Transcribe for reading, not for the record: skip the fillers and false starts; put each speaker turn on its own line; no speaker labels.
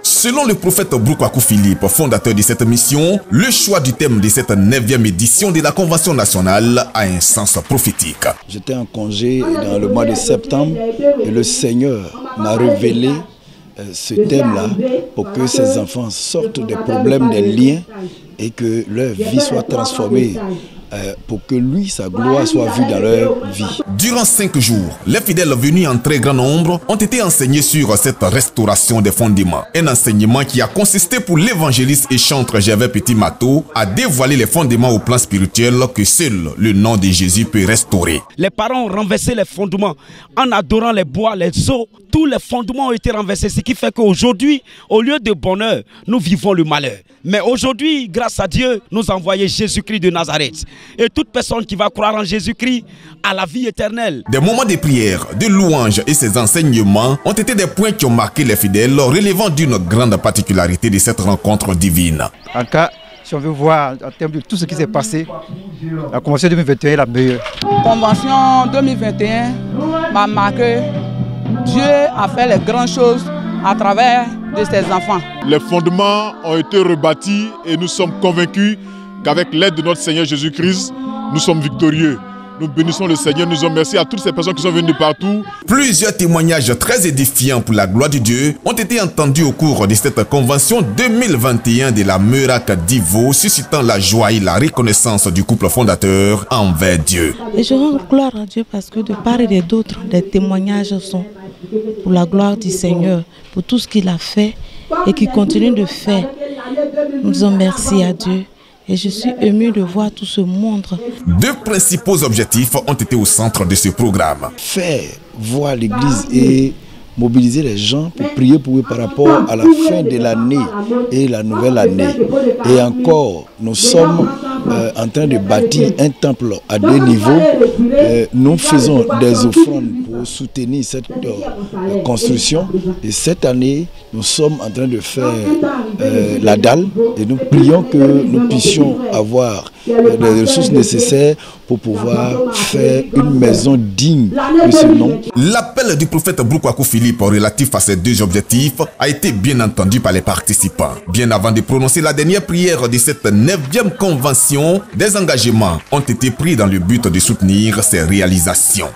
Selon le prophète Broukwakou Philippe, fondateur de cette mission, le choix du thème de cette 9e édition de la Convention nationale a un sens prophétique.
J'étais en congé dans le mois de septembre et le Seigneur m'a révélé ce thème-là pour que ces enfants sortent des problèmes, des liens et que leur vie soit transformée. Pour que lui, sa gloire soit vue dans leur vie.
Durant 5 jours, les fidèles venus en très grand nombre ont été enseignés sur cette restauration des fondements. Un enseignement qui a consisté pour l'évangéliste et chantre Gervais Petit-Mato à dévoiler les fondements au plan spirituel que seul le nom de Jésus peut restaurer.
Les parents ont renversé les fondements en adorant les bois, les eaux. Tous les fondements ont été renversés, ce qui fait qu'aujourd'hui, au lieu de bonheur, nous vivons le malheur. Mais aujourd'hui, grâce à Dieu, nous a envoyé Jésus-Christ de Nazareth. Et toute personne qui va croire en Jésus-Christ a la vie éternelle.
Des moments de prière, de louange et ces enseignements ont été des points qui ont marqué les fidèles, relevant d'une grande particularité de cette rencontre divine.
En cas, si on veut voir en termes de tout ce qui s'est passé, la Convention 2021 est la meilleure.
Convention 2021 m'a marqué. Dieu a fait les grandes choses à travers de ses enfants.
Les fondements ont été rebâtis et nous sommes convaincus qu'avec l'aide de notre Seigneur Jésus-Christ, nous sommes victorieux. Nous bénissons le Seigneur, nous remercions à toutes ces personnes qui sont venues de partout.
Plusieurs témoignages très édifiants pour la gloire de Dieu ont été entendus au cours de cette convention 2021 de la Meurac d'Ivo, suscitant la joie et la reconnaissance du couple fondateur envers Dieu.
Et je rends gloire à Dieu parce que de part et d'autre, les témoignages sont pour la gloire du Seigneur, pour tout ce qu'il a fait et qu'il continue de faire. Nous disons merci à Dieu. Et je suis ému de voir tout ce monde.
2 principaux objectifs ont été au centre de ce programme.
Faire voir l'Église et mobiliser les gens pour prier pour eux par rapport à la fin de l'année et la nouvelle année. Et encore, nous sommes en train de bâtir un temple à 2 niveaux. Nous faisons des offrandes pour soutenir cette construction. Et cette année, nous sommes en train de faire la dalle et nous prions que nous puissions avoir les ressources nécessaires pour pouvoir faire une maison digne de ce nom.
L'appel du prophète Broukwakou Philippe relatif à ces 2 objectifs a été bien entendu par les participants. Bien avant de prononcer la dernière prière de cette 9e convention, des engagements ont été pris dans le but de soutenir ces réalisations.